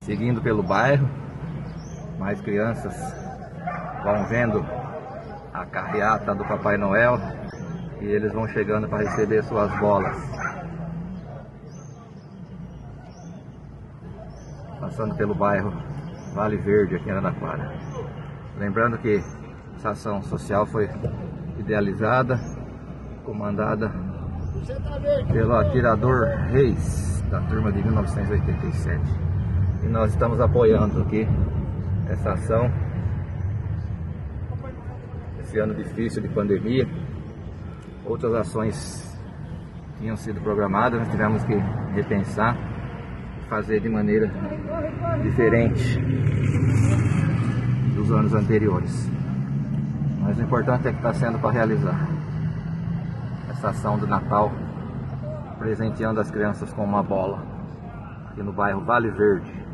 Seguindo pelo bairro, mais crianças vão vendo a carreata do Papai Noel e eles vão chegando para receber suas bolas. Passando pelo bairro Vale Verde, aqui em Araraquara. Lembrando que essa ação social foi idealizada, comandada pelo atirador Reis, da turma de 1987. E nós estamos apoiando aqui essa ação, esse ano difícil de pandemia. Outras ações tinham sido programadas, nós tivemos que repensar, fazer de maneira diferente dos anos anteriores. Mas o importante é que está sendo para realizar essa ação do Natal, presenteando as crianças com uma bola, aqui no bairro Vale Verde.